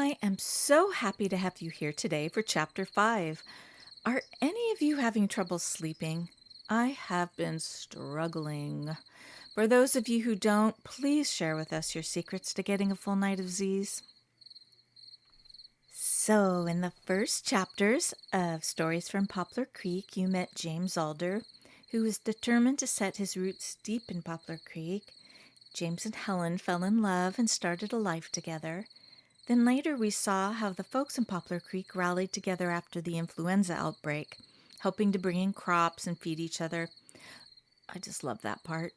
I am so happy to have you here today for Chapter 5. Are any of you having trouble sleeping? I have been struggling. For those of you who don't, please share with us your secrets to getting a full night of Z's. So, in the first chapters of Stories from Poplar Creek, you met James Alder, who was determined to set his roots deep in Poplar Creek. James and Helen fell in love and started a life together. Then later we saw how the folks in Poplar Creek rallied together after the influenza outbreak, helping to bring in crops and feed each other. I just love that part.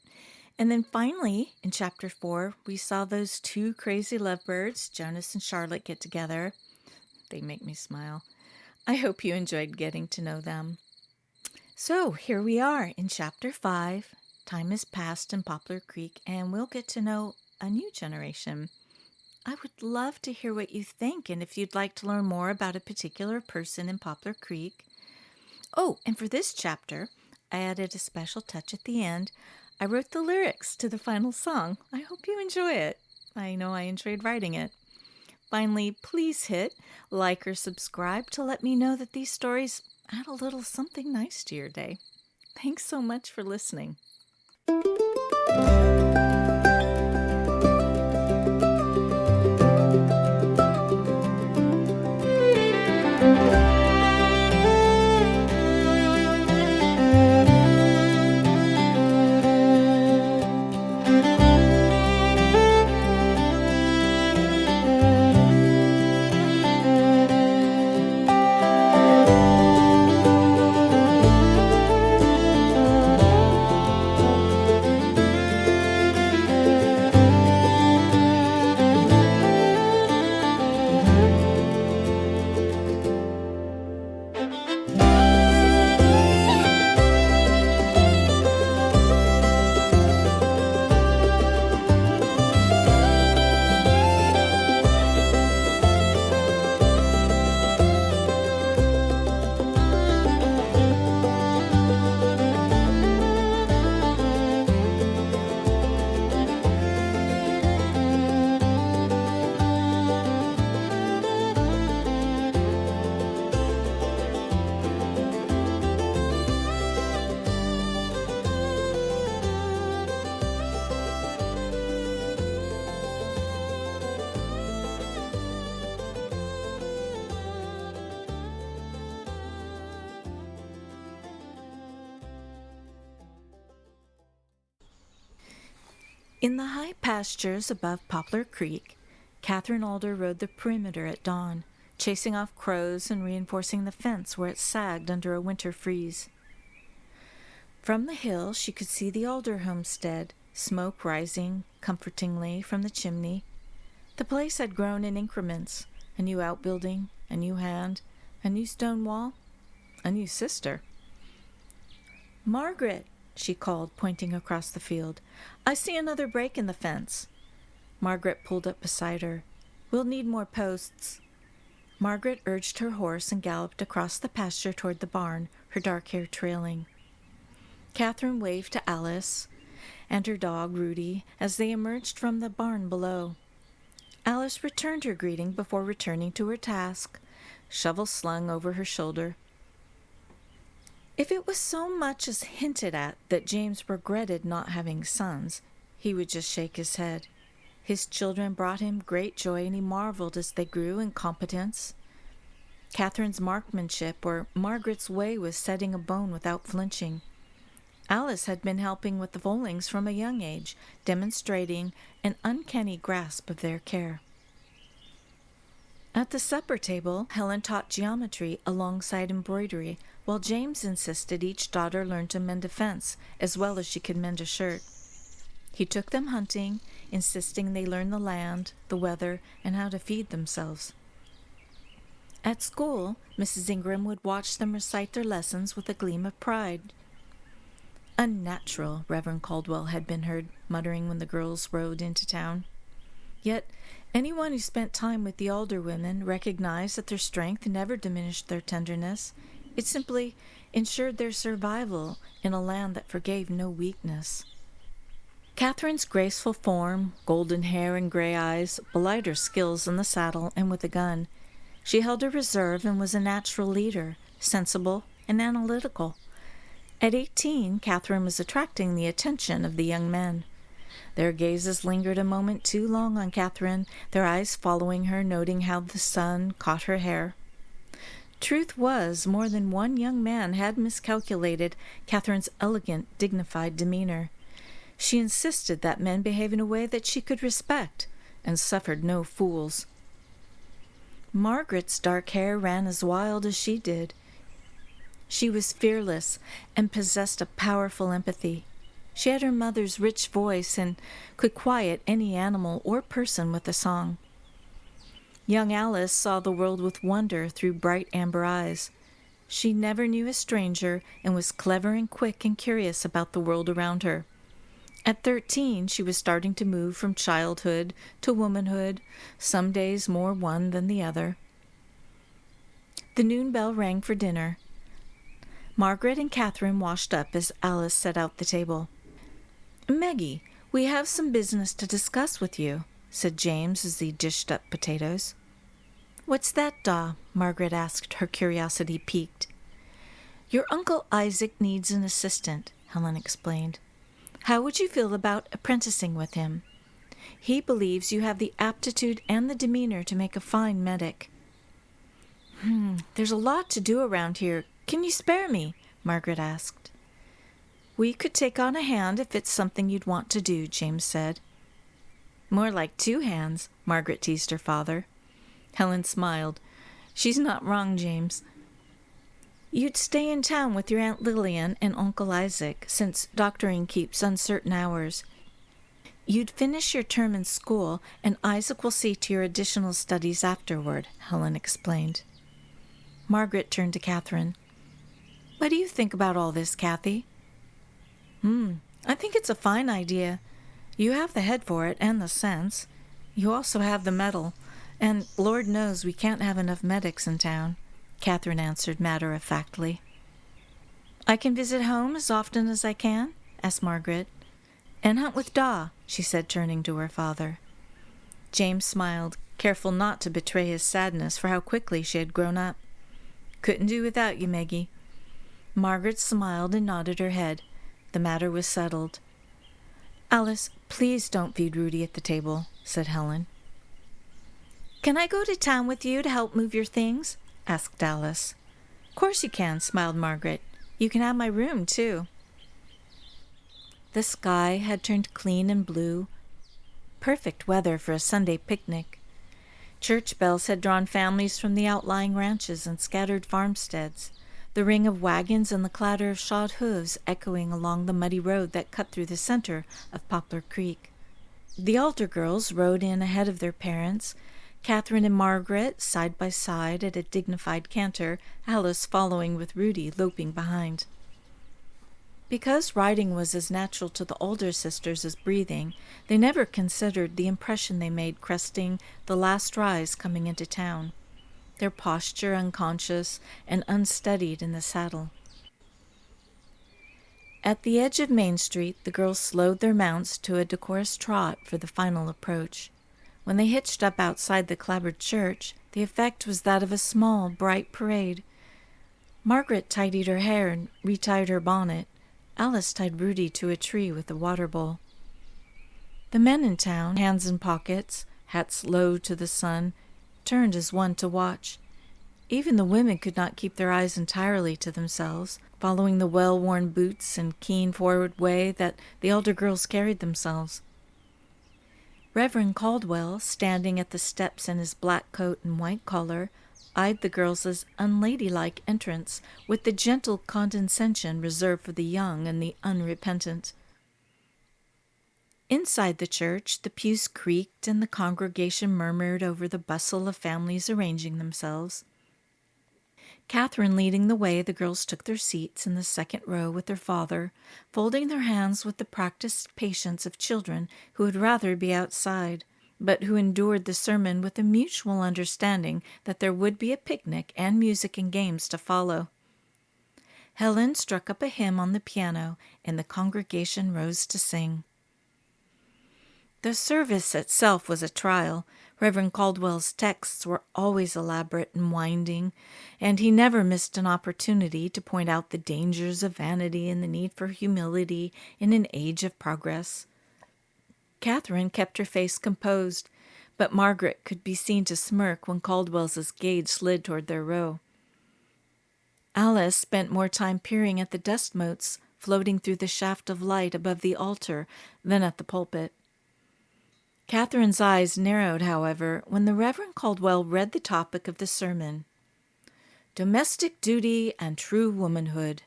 And then finally, in Chapter 4, we saw those two crazy lovebirds, Jonas and Charlotte, get together. They make me smile. I hope you enjoyed getting to know them. So here we are in Chapter 5. Time has passed in Poplar Creek, and we'll get to know a new generation. I would love to hear what you think, and if you'd like to learn more about a particular person in Poplar Creek. Oh, and for this chapter, I added a special touch at the end. I wrote the lyrics to the final song. I hope you enjoy it. I know I enjoyed writing it. Finally, please hit like or subscribe to let me know that these stories add a little something nice to your day. Thanks so much for listening. In the high pastures above Poplar Creek, Catherine Alder rode the perimeter at dawn, chasing off crows and reinforcing the fence where it sagged under a winter freeze. From the hill she could see the Alder homestead, smoke rising comfortingly from the chimney. The place had grown in increments, a new outbuilding, a new hand, a new stone wall, a new sister. "Margaret," she called, pointing across the field. "I see another break in the fence." Margaret pulled up beside her. "We'll need more posts." Margaret urged her horse and galloped across the pasture toward the barn, her dark hair trailing. Catherine waved to Alice and her dog, Rudy, as they emerged from the barn below. Alice returned her greeting before returning to her task, shovel slung over her shoulder. If it was so much as hinted at that James regretted not having sons, he would just shake his head. His children brought him great joy, and he marveled as they grew in competence. Catherine's marksmanship or Margaret's way was setting a bone without flinching. Alice had been helping with the Volings from a young age, demonstrating an uncanny grasp of their care. At the supper table, Helen taught geometry alongside embroidery, while James insisted each daughter learn to mend a fence as well as she could mend a shirt. He took them hunting, insisting they learn the land, the weather, and how to feed themselves. At school, Mrs. Ingram would watch them recite their lessons with a gleam of pride. "Unnatural," Reverend Caldwell had been heard muttering when the girls rode into town. Yet anyone who spent time with the Alder women recognized that their strength never diminished their tenderness. It simply ensured their survival in a land that forgave no weakness. Catherine's graceful form, golden hair, and gray eyes belied her skills in the saddle and with a gun. She held her reserve and was a natural leader, sensible and analytical. At 18, Catherine was attracting the attention of the young men. Their gazes lingered a moment too long on Catherine, their eyes following her, noting how the sun caught her hair. Truth was, more than one young man had miscalculated Catherine's elegant, dignified demeanor. She insisted that men behave in a way that she could respect, and suffered no fools. Margaret's dark hair ran as wild as she did. She was fearless and possessed a powerful empathy. She had her mother's rich voice and could quiet any animal or person with a song. Young Alice saw the world with wonder through bright amber eyes. She never knew a stranger and was clever and quick and curious about the world around her. At 13, she was starting to move from childhood to womanhood, some days more one than the other. The noon bell rang for dinner. Margaret and Catherine washed up as Alice set out the table. "Maggie, we have some business to discuss with you," said James as he dished up potatoes. "What's that, Da?" Margaret asked, her curiosity piqued. "Your Uncle Isaac needs an assistant," Helen explained. "How would you feel about apprenticing with him? He believes you have the aptitude and the demeanor to make a fine medic." There's a lot to do around here. Can you spare me?" Margaret asked. "We could take on a hand if it's something you'd want to do," James said. "More like 2 hands," Margaret teased her father. Helen smiled. "She's not wrong, James. You'd stay in town with your Aunt Lillian and Uncle Isaac, since doctoring keeps uncertain hours. You'd finish your term in school, and Isaac will see to your additional studies afterward," Helen explained. Margaret turned to Catherine. "What do you think about all this, Kathy?" I think it's a fine idea. You have the head for it and the sense. You also have the mettle. And Lord knows we can't have enough medics in town," Catherine answered matter-of-factly. "I can visit home as often as I can?" asked Margaret. "And hunt with Da," she said, turning to her father. James smiled, careful not to betray his sadness for how quickly she had grown up. "Couldn't do without you, Maggie." Margaret smiled and nodded her head. The matter was settled. "Alice, please don't feed Rudy at the table," said Helen. "Can I go to town with you to help move your things?" asked Alice. "Course you can," smiled Margaret. "You can have my room, too." The sky had turned clean and blue. Perfect weather for a Sunday picnic. Church bells had drawn families from the outlying ranches and scattered farmsteads, the ring of wagons and the clatter of shod hooves echoing along the muddy road that cut through the center of Poplar Creek. The Alder girls rode in ahead of their parents, Catherine and Margaret side by side at a dignified canter, Alice following with Rudy loping behind. Because riding was as natural to the older sisters as breathing, they never considered the impression they made cresting the last rise coming into town, their posture unconscious and unsteadied in the saddle. At the edge of Main Street, the girls slowed their mounts to a decorous trot for the final approach. When they hitched up outside the clapboard church, the effect was that of a small, bright parade. Margaret tidied her hair and retied her bonnet. Alice tied Rudy to a tree with a water bowl. The men in town, hands in pockets, hats low to the sun, turned as one to watch. Even the women could not keep their eyes entirely to themselves, following the well-worn boots and keen forward way that the elder girls carried themselves. Reverend Caldwell, standing at the steps in his black coat and white collar, eyed the girls' unladylike entrance with the gentle condescension reserved for the young and the unrepentant. Inside the church, the pews creaked and the congregation murmured over the bustle of families arranging themselves. Catherine leading the way, the girls took their seats in the second row with their father, folding their hands with the practiced patience of children who would rather be outside, but who endured the sermon with a mutual understanding that there would be a picnic and music and games to follow. Helen struck up a hymn on the piano, and the congregation rose to sing. The service itself was a trial. Reverend Caldwell's texts were always elaborate and winding, and he never missed an opportunity to point out the dangers of vanity and the need for humility in an age of progress. Catherine kept her face composed, but Margaret could be seen to smirk when Caldwell's gaze slid toward their row. Alice spent more time peering at the dust motes floating through the shaft of light above the altar than at the pulpit. Catherine's eyes narrowed, however, when the Reverend Caldwell read the topic of the sermon, Domestic Duty and True Womanhood.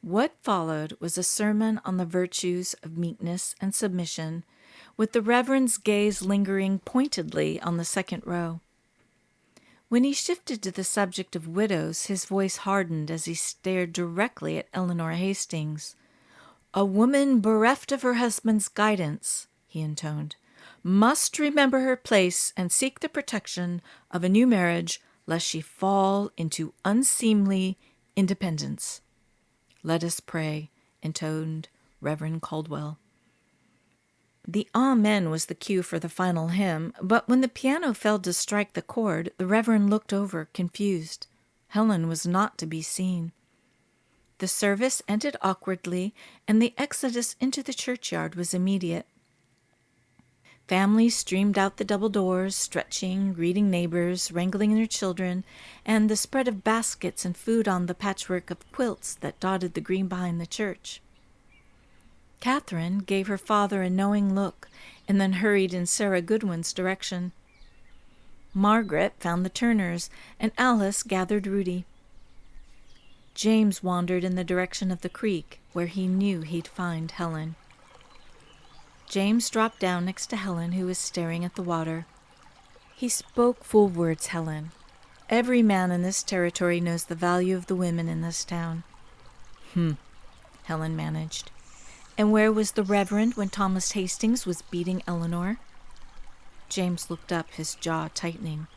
What followed was a sermon on the virtues of meekness and submission, with the Reverend's gaze lingering pointedly on the second row. When he shifted to the subject of widows, his voice hardened as he stared directly at Eleanor Hastings. A woman bereft of her husband's guidance, he intoned, must remember her place and seek the protection of a new marriage, lest she fall into unseemly independence. Let us pray, intoned Reverend Caldwell. The Amen was the cue for the final hymn, but when the piano failed to strike the chord, the Reverend looked over, confused. Helen was not to be seen. The service ended awkwardly, and the exodus into the churchyard was immediate. Families streamed out the double doors, stretching, greeting neighbors, wrangling their children, and the spread of baskets and food on the patchwork of quilts that dotted the green behind the church. Catherine gave her father a knowing look and then hurried in Sarah Goodwin's direction. Margaret found the Turners, and Alice gathered Rudy. James wandered in the direction of the creek, where he knew he'd find Helen. James dropped down next to Helen, who was staring at the water. He spoke full words, Helen. Every man in this territory knows the value of the women in this town. Helen managed. And where was the Reverend when Thomas Hastings was beating Eleanor? James looked up, his jaw tightening.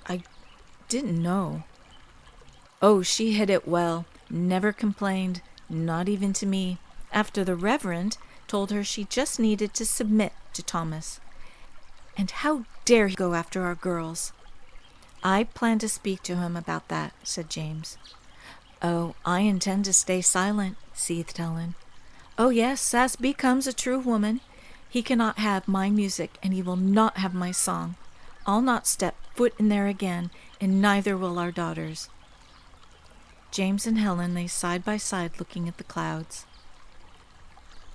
I didn't know. Oh, she hid it well. Never complained, not even to me, after the Reverend told her she just needed to submit to Thomas. And how dare he go after our girls? I plan to speak to him about that, said James. Oh, I intend to stay silent, seethed Helen. Oh, yes, as becomes a true woman. He cannot have my music, and he will not have my song. I'll not step foot in there again, and neither will our daughters. James and Helen lay side by side looking at the clouds.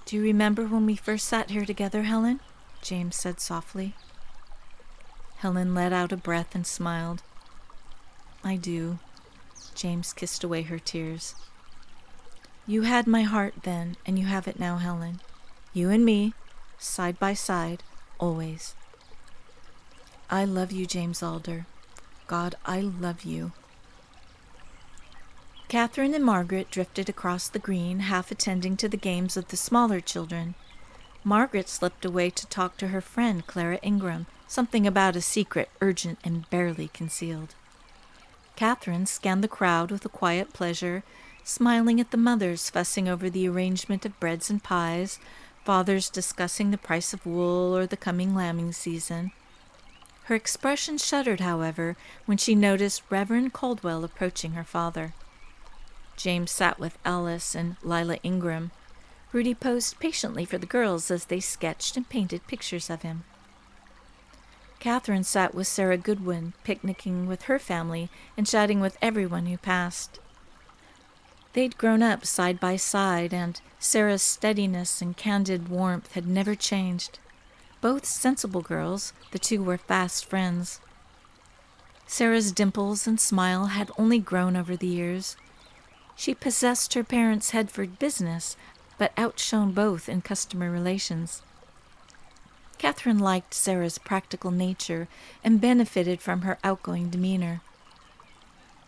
Do you remember when we first sat here together, Helen? James said softly. Helen let out a breath and smiled. I do. James kissed away her tears. You had my heart then, and you have it now, Helen. You and me, side by side, always. I love you, James Alder. God, I love you. Catherine and Margaret drifted across the green, half attending to the games of the smaller children. Margaret slipped away to talk to her friend, Clara Ingram, something about a secret, urgent, and barely concealed. Catherine scanned the crowd with a quiet pleasure, smiling at the mothers fussing over the arrangement of breads and pies, fathers discussing the price of wool or the coming lambing season. Her expression shuddered, however, when she noticed Reverend Caldwell approaching her father. James sat with Alice and Lila Ingram. Rudy posed patiently for the girls as they sketched and painted pictures of him. Catherine sat with Sarah Goodwin, picnicking with her family and chatting with everyone who passed. They'd grown up side by side, and Sarah's steadiness and candid warmth had never changed. Both sensible girls, the two were fast friends. Sarah's dimples and smile had only grown over the years. She possessed her parents' head for business, but outshone both in customer relations. Catherine liked Sarah's practical nature and benefited from her outgoing demeanor.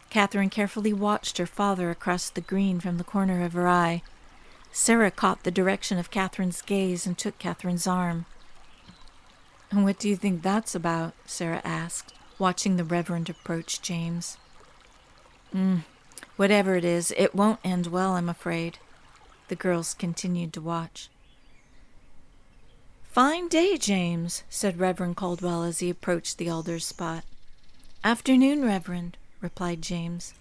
Catherine carefully watched her father across the green from the corner of her eye. Sarah caught the direction of Catherine's gaze and took Catherine's arm. "And what do you think that's about?" Sarah asked, watching the Reverend approach James. Whatever it is, it won't end well, I'm afraid." The girls continued to watch. "Fine day, James," said Reverend Caldwell as he approached the alder's spot. "Afternoon, Reverend," replied James.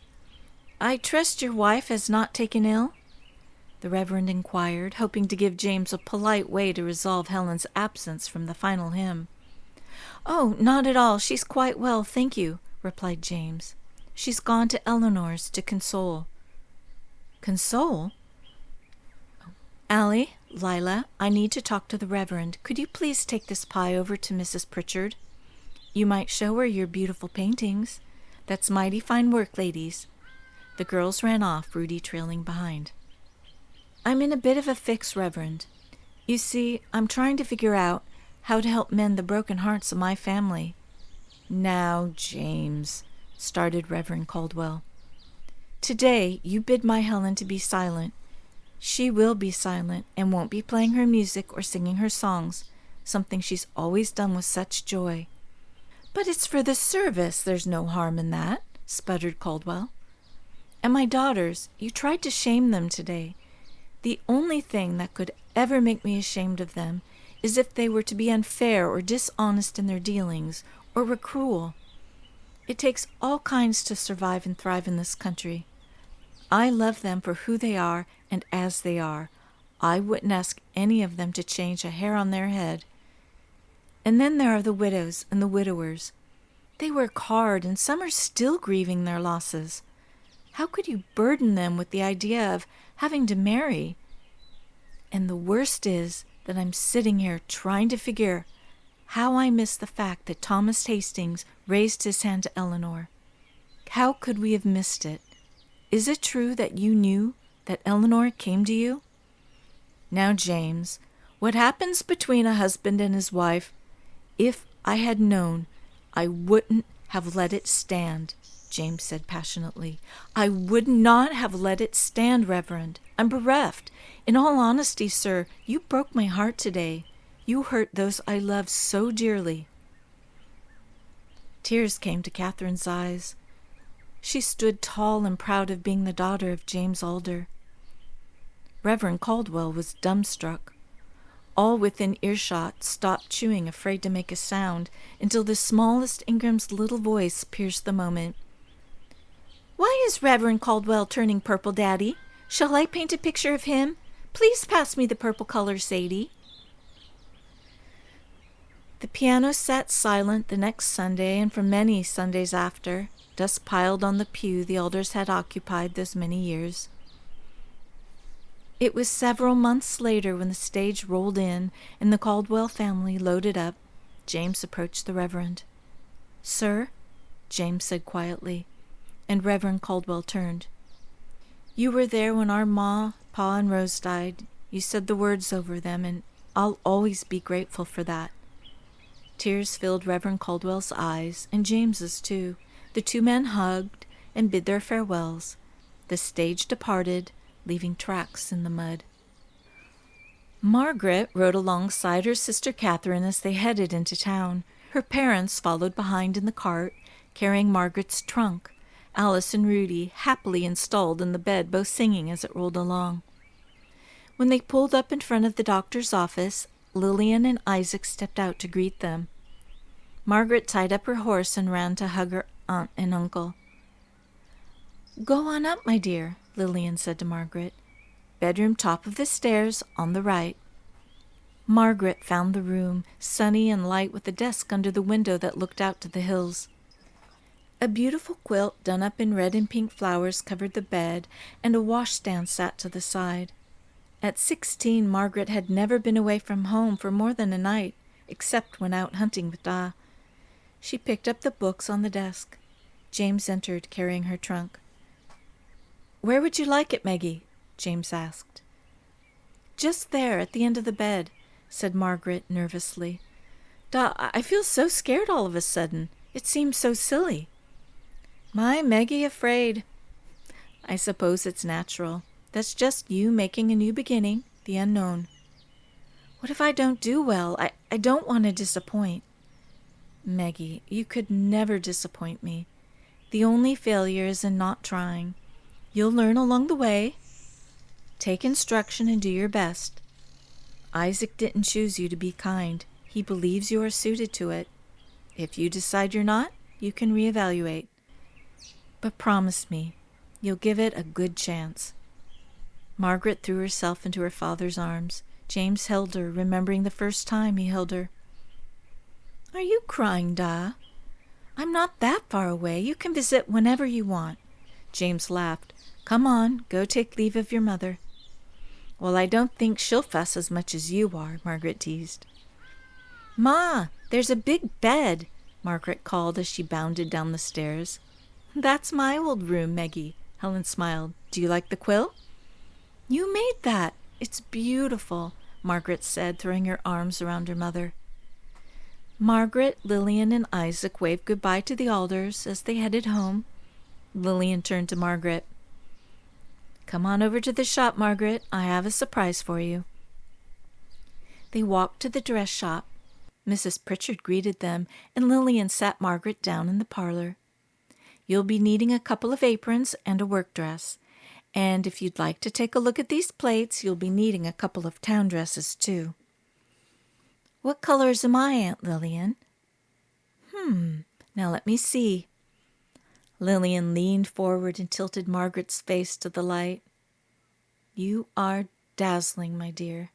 "I trust your wife has not taken ill?" the Reverend inquired, hoping to give James a polite way to resolve Helen's absence from the final hymn. "Oh, not at all. She's quite well, thank you," replied James. "She's gone to Eleanor's to console." "Console?" "Allie, Lila, I need to talk to the Reverend. Could you please take this pie over to Mrs. Pritchard? You might show her your beautiful paintings. That's mighty fine work, ladies." The girls ran off, Rudy trailing behind. "I'm in a bit of a fix, Reverend. You see, I'm trying to figure out how to help mend the broken hearts of my family." "Now, James," started Reverend Caldwell. "Today you bid my Helen to be silent. She will be silent and won't be playing her music or singing her songs, something she's always done with such joy." "But it's for the service. There's no harm in that," sputtered Caldwell. "And my daughters, you tried to shame them today. The only thing that could ever make me ashamed of them is if they were to be unfair or dishonest in their dealings, or were cruel. It takes all kinds to survive and thrive in this country. I love them for who they are and as they are. I wouldn't ask any of them to change a hair on their head. And then there are the widows and the widowers. They work hard, and some are still grieving their losses. How could you burden them with the idea of having to marry? And the worst is that I'm sitting here trying to figure how I missed the fact that Thomas Hastings raised his hand to Eleanor. How could we have missed it? Is it true that you knew that Eleanor came to you?" "Now, James, what happens between a husband and his wife, if I had known, I wouldn't have let it stand," James said passionately. "I would not have let it stand, Reverend. I'm bereft. In all honesty, sir, you broke my heart today. You hurt those I love so dearly." Tears came to Catherine's eyes. She stood tall and proud of being the daughter of James Alder. Reverend Caldwell was dumbstruck. All within earshot stopped chewing, afraid to make a sound, until the smallest Ingram's little voice pierced the moment. "Why is Reverend Caldwell turning purple, Daddy? Shall I paint a picture of him? Please pass me the purple color, Sadie." The piano sat silent the next Sunday, and for many Sundays after. Dust piled on the pew the elders had occupied those many years. It was several months later when the stage rolled in and the Caldwell family loaded up. James approached the Reverend. "Sir," James said quietly, and Reverend Caldwell turned. "You were there when our Ma, Pa, and Rose died. You said the words over them, and I'll always be grateful for that." Tears filled Reverend Caldwell's eyes, and James's too. The two men hugged and bid their farewells. The stage departed, leaving tracks in the mud. Margaret rode alongside her sister Catherine as they headed into town. Her parents followed behind in the cart, carrying Margaret's trunk, Alice and Rudy happily installed in the bed, both singing as it rolled along. When they pulled up in front of the doctor's office, Lillian and Isaac stepped out to greet them. Margaret tied up her horse and ran to hug her aunt and uncle. "Go on up, my dear," Lillian said to Margaret. "Bedroom top of the stairs, on the right." Margaret found the room, sunny and light, with a desk under the window that looked out to the hills. A beautiful quilt done up in red and pink flowers covered the bed, and a washstand sat to the side. At 16, Margaret had never been away from home for more than a night, except when out hunting with Da. She picked up the books on the desk. James entered, carrying her trunk. "Where would you like it, Maggie?" James asked. "Just there, at the end of the bed," said Margaret nervously. "Da, I feel so scared all of a sudden. It seems so silly." "My Maggie afraid." "I suppose it's natural. That's just you making a new beginning, the unknown." "What if I don't do well? I don't want to disappoint." "Maggie, you could never disappoint me. The only failure is in not trying. You'll learn along the way. Take instruction and do your best." Isaac didn't choose you to be kind. He believes you are suited to it. If you decide you're not, you can reevaluate. But promise me, you'll give it a good chance." Margaret threw herself into her father's arms. James held her, remembering the first time he held her. "Are you crying, Da? I'm not that far away. You can visit whenever you want." James laughed. "Come on, go take leave of your mother." "Well, I don't think she'll fuss as much as you are," Margaret teased. "Ma, there's a big bed," Margaret called as she bounded down the stairs. "That's my old room, Meggie." Helen smiled. "Do you like the quilt?" "You made that. It's beautiful," Margaret said, throwing her arms around her mother. Margaret, Lillian, and Isaac waved goodbye to the Alders as they headed home. Lillian turned to Margaret. "Come on over to the shop, Margaret. I have a surprise for you." They walked to the dress shop. Mrs. Pritchard greeted them, and Lillian sat Margaret down in the parlor. "You'll be needing a couple of aprons and a work dress. And if you'd like to take a look at these plates, you'll be needing a couple of town dresses, too." "What colors am I, Aunt Lillian?" Now let me see." Lillian leaned forward and tilted Margaret's face to the light. "You are dazzling, my dear.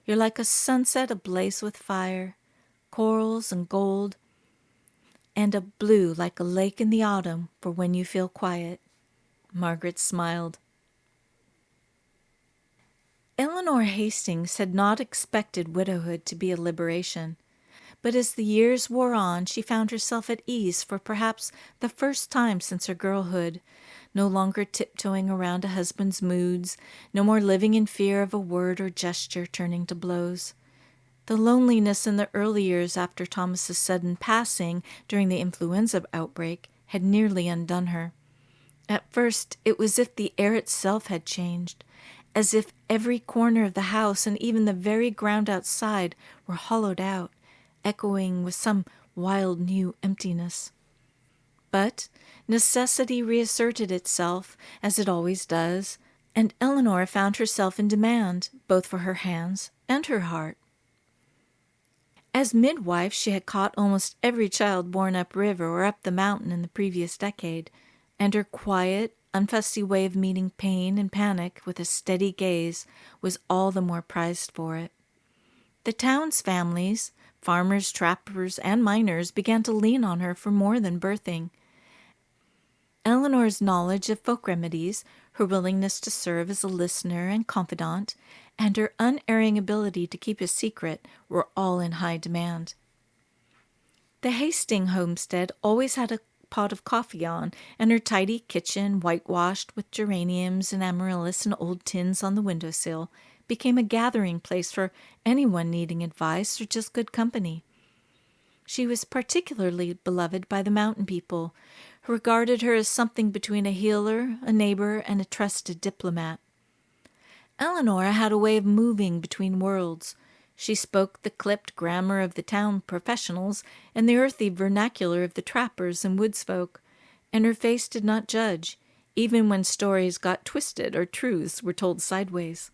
You're like a sunset ablaze with fire, corals and gold, and a blue like a lake in the autumn for when you feel quiet." Margaret smiled. Eleanor Hastings had not expected widowhood to be a liberation, but as the years wore on, she found herself at ease for perhaps the first time since her girlhood, no longer tiptoeing around a husband's moods, no more living in fear of a word or gesture turning to blows. The loneliness in the early years after Thomas's sudden passing during the influenza outbreak had nearly undone her. At first, it was as if the air itself had changed, as if every corner of the house and even the very ground outside were hollowed out, echoing with some wild new emptiness. But necessity reasserted itself, as it always does, and Eleanor found herself in demand, both for her hands and her heart. As midwife, she had caught almost every child born upriver or up the mountain in the previous decade, and her quiet, unfussy way of meeting pain and panic with a steady gaze was all the more prized for it. The town's families, farmers, trappers, and miners, began to lean on her for more than birthing. Eleanor's knowledge of folk remedies, her willingness to serve as a listener and confidant, and her unerring ability to keep a secret were all in high demand. The Hastings homestead always had a pot of coffee on, and her tidy kitchen, whitewashed with geraniums and amaryllis and old tins on the windowsill, became a gathering place for anyone needing advice or just good company. She was particularly beloved by the mountain people, who regarded her as something between a healer, a neighbor, and a trusted diplomat. Eleanor had a way of moving between worlds. She spoke the clipped grammar of the town professionals and the earthy vernacular of the trappers and woodsfolk, and her face did not judge, even when stories got twisted or truths were told sideways.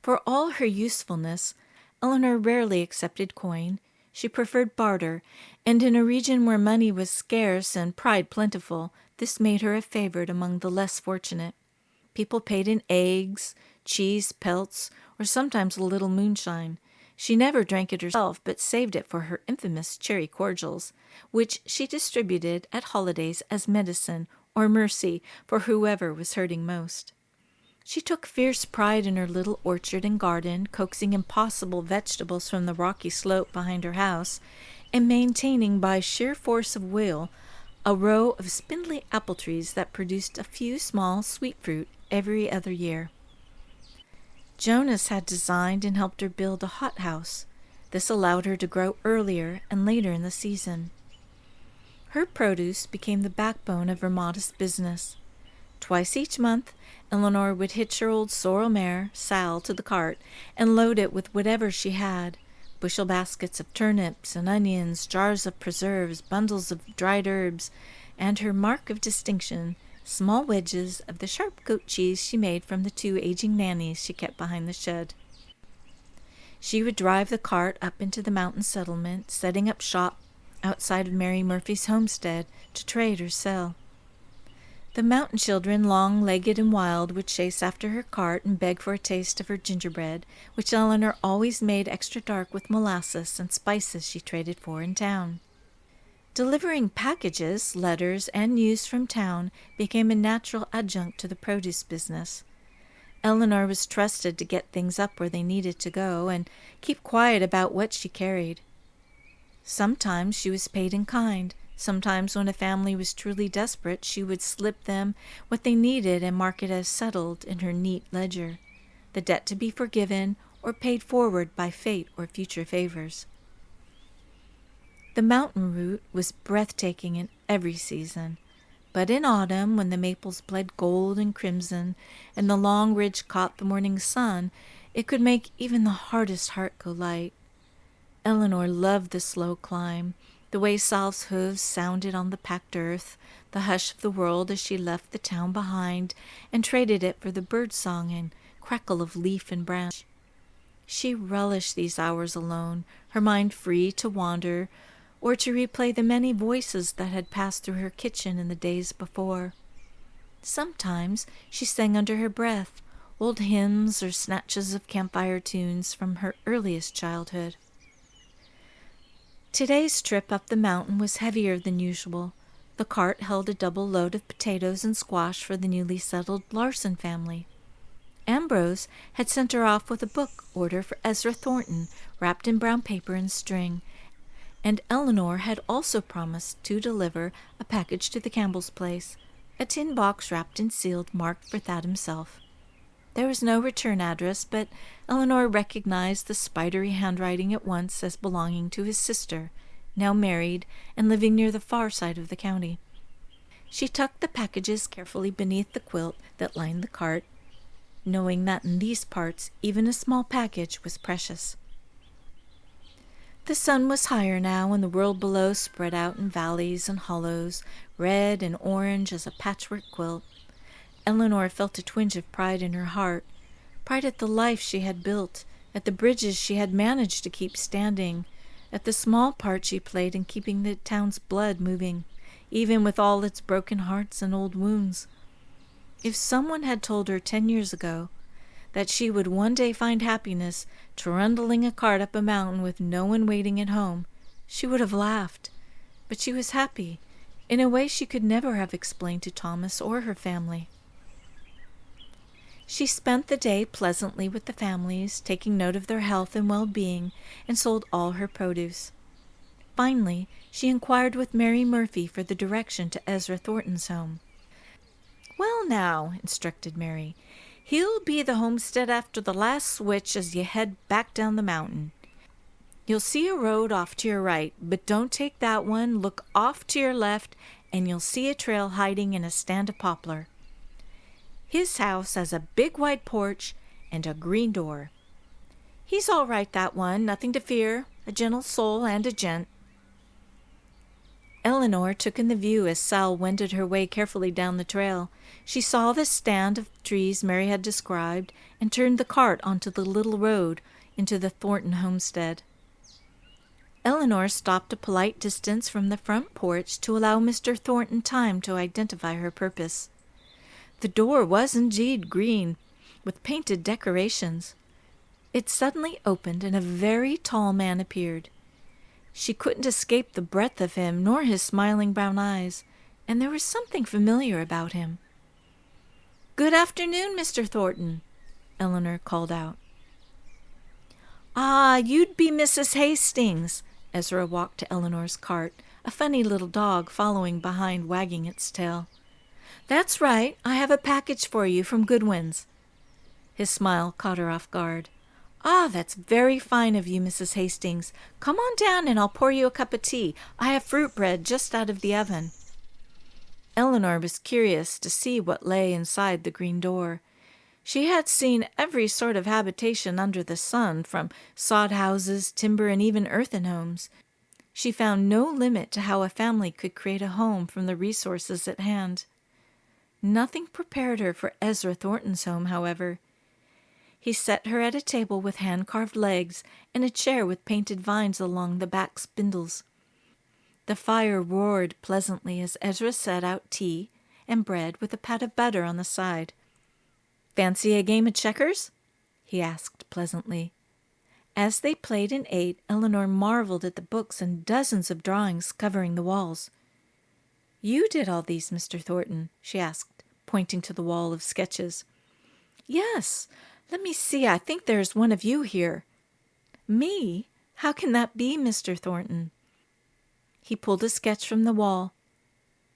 For all her usefulness, Eleanor rarely accepted coin. She preferred barter, and in a region where money was scarce and pride plentiful, this made her a favorite among the less fortunate. People paid in eggs, cheese, pelts, or sometimes a little moonshine. She never drank it herself, but saved it for her infamous cherry cordials, which she distributed at holidays as medicine or mercy for whoever was hurting most. She took fierce pride in her little orchard and garden, coaxing impossible vegetables from the rocky slope behind her house, and maintaining by sheer force of will a row of spindly apple trees that produced a few small sweet fruit every other year. Jonas had designed and helped her build a hothouse. This allowed her to grow earlier and later in the season. Her produce became the backbone of her modest business. Twice each month, Eleanor would hitch her old sorrel mare, Sal, to the cart and load it with whatever she had: bushel baskets of turnips and onions, jars of preserves, bundles of dried herbs, and her mark of distinction, small wedges of the sharp goat cheese she made from the 2 aging nannies she kept behind the shed. She would drive the cart up into the mountain settlement, setting up shop outside of Mary Murphy's homestead to trade or sell. The mountain children, long-legged and wild, would chase after her cart and beg for a taste of her gingerbread, which Eleanor always made extra dark with molasses and spices she traded for in town. Delivering packages, letters, and news from town became a natural adjunct to the produce business. Eleanor was trusted to get things up where they needed to go and keep quiet about what she carried. Sometimes she was paid in kind. Sometimes when a family was truly desperate, she would slip them what they needed and mark it as settled in her neat ledger, the debt to be forgiven or paid forward by fate or future favors. The mountain route was breathtaking in every season, but in autumn, when the maples bled gold and crimson and the long ridge caught the morning sun, it could make even the hardest heart go light. Eleanor loved the slow climb, the way Sal's hooves sounded on the packed earth, the hush of the world as she left the town behind and traded it for the bird song and crackle of leaf and branch. She relished these hours alone, her mind free to wander or to replay the many voices that had passed through her kitchen in the days before. Sometimes she sang under her breath, old hymns or snatches of campfire tunes from her earliest childhood. Today's trip up the mountain was heavier than usual. The cart held a double load of potatoes and squash for the newly settled Larson family. Ambrose had sent her off with a book order for Ezra Thornton, wrapped in brown paper and string, and Eleanor had also promised to deliver a package to the Campbell's place, a tin box wrapped and sealed marked for Thad himself. There was no return address, but Eleanor recognized the spidery handwriting at once as belonging to his sister, now married and living near the far side of the county. She tucked the packages carefully beneath the quilt that lined the cart, knowing that in these parts even a small package was precious. The sun was higher now, and the world below spread out in valleys and hollows, red and orange as a patchwork quilt. Eleanor felt a twinge of pride in her heart, pride at the life she had built, at the bridges she had managed to keep standing, at the small part she played in keeping the town's blood moving, even with all its broken hearts and old wounds. If someone had told her 10 years ago that she would one day find happiness trundling a cart up a mountain with no one waiting at home, she would have laughed. But she was happy, in a way she could never have explained to Thomas or her family. She spent the day pleasantly with the families, taking note of their health and well-being, and sold all her produce. Finally, she inquired with Mary Murphy for the direction to Ezra Thornton's home. "Well now," instructed Mary, "he'll be the homestead after the last switch as you head back down the mountain. You'll see a road off to your right, but don't take that one. Look off to your left, and you'll see a trail hiding in a stand of poplar. His house has a big wide porch and a green door. He's all right, that one, nothing to fear, a gentle soul and a gent." Eleanor took in the view as Sal wended her way carefully down the trail. She saw the stand of trees Mary had described and turned the cart onto the little road into the Thornton homestead. Eleanor stopped a polite distance from the front porch to allow Mr. Thornton time to identify her purpose. The door was indeed green, with painted decorations. It suddenly opened, and a very tall man appeared. She couldn't escape the breadth of him, nor his smiling brown eyes, and there was something familiar about him. "Good afternoon, Mr. Thornton," Eleanor called out. "Ah, you'd be Mrs. Hastings." Ezra walked to Eleanor's cart, a funny little dog following behind, wagging its tail. "That's right. I have a package for you from Goodwin's." His smile caught her off guard. "Ah, that's very fine of you, Mrs. Hastings. Come on down and I'll pour you a cup of tea. I have fruit bread just out of the oven." Eleanor was curious to see what lay inside the green door. She had seen every sort of habitation under the sun, from sod houses, timber, and even earthen homes. She found no limit to how a family could create a home from the resources at hand. Nothing prepared her for Ezra Thornton's home, however. He set her at a table with hand-carved legs and a chair with painted vines along the back spindles. The fire roared pleasantly as Ezra set out tea and bread with a pat of butter on the side. "Fancy a game of checkers?" he asked pleasantly. As they played and ate, Eleanor marveled at the books and dozens of drawings covering the walls. "You did all these, Mr. Thornton?" she asked, pointing to the wall of sketches. "Yes. Let me see, I think there's one of you here." "Me? How can that be, Mr. Thornton?" He pulled a sketch from the wall.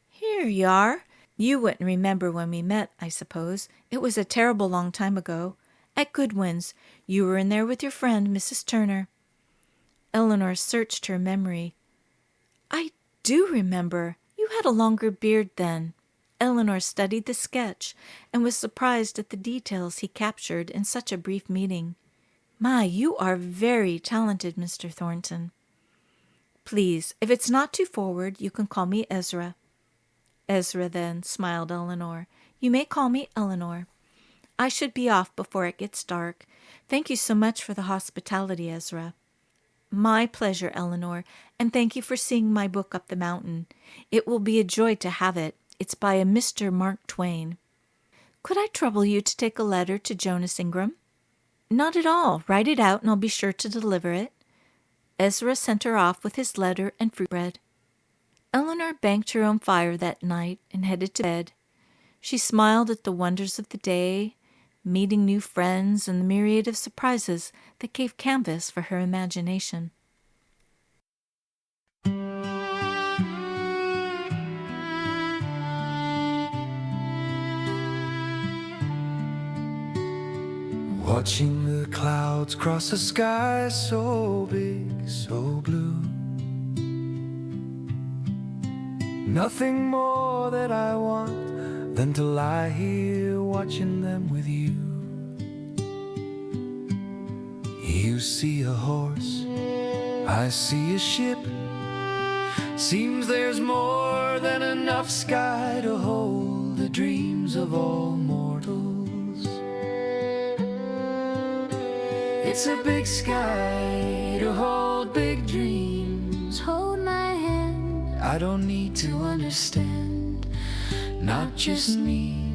"Here you are. You wouldn't remember when we met, I suppose. It was a terrible long time ago. At Goodwin's. You were in there with your friend, Mrs. Turner." Eleanor searched her memory. "I do remember. You had a longer beard then." Eleanor studied the sketch and was surprised at the details he captured in such a brief meeting. "My, you are very talented, Mr. Thornton." "Please, if it's not too forward, you can call me Ezra." "Ezra, then," smiled Eleanor. "You may call me Eleanor. I should be off before it gets dark. Thank you so much for the hospitality, Ezra." "My pleasure, Eleanor, and thank you for seeing my book up the mountain. It will be a joy to have it. It's by a Mr. Mark Twain." "Could I trouble you to take a letter to Jonas Ingram?" "Not at all. Write it out and I'll be sure to deliver it." Ezra sent her off with his letter and fruit bread. Eleanor banked her own fire that night and headed to bed. She smiled at the wonders of the day, meeting new friends and the myriad of surprises that gave canvas for her imagination. Watching the clouds cross a sky so big, so blue. Nothing more that I want than to lie here watching them with you. You see a horse, I see a ship. Seems there's more than enough sky to hold the dreams of all mortals. It's a big sky to hold big dreams. Hold my hand, I don't need to understand. Not just me,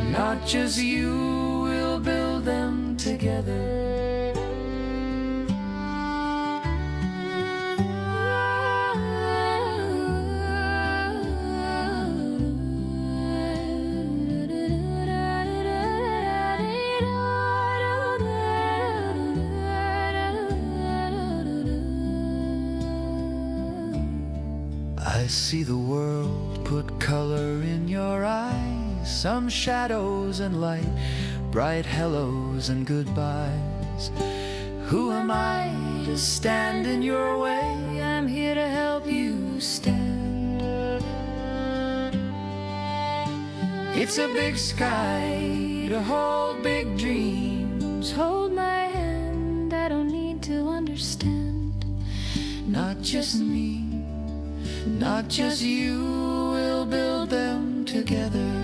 not just you, we'll build them together. I see the world put color in your eyes, some shadows and light, bright hellos and goodbyes. Who am I to stand in your way? I'm here to help you stand. It's a big sky to hold big dreams. Hold my hand, I don't need to understand. Not just me, not just you, we'll build them together.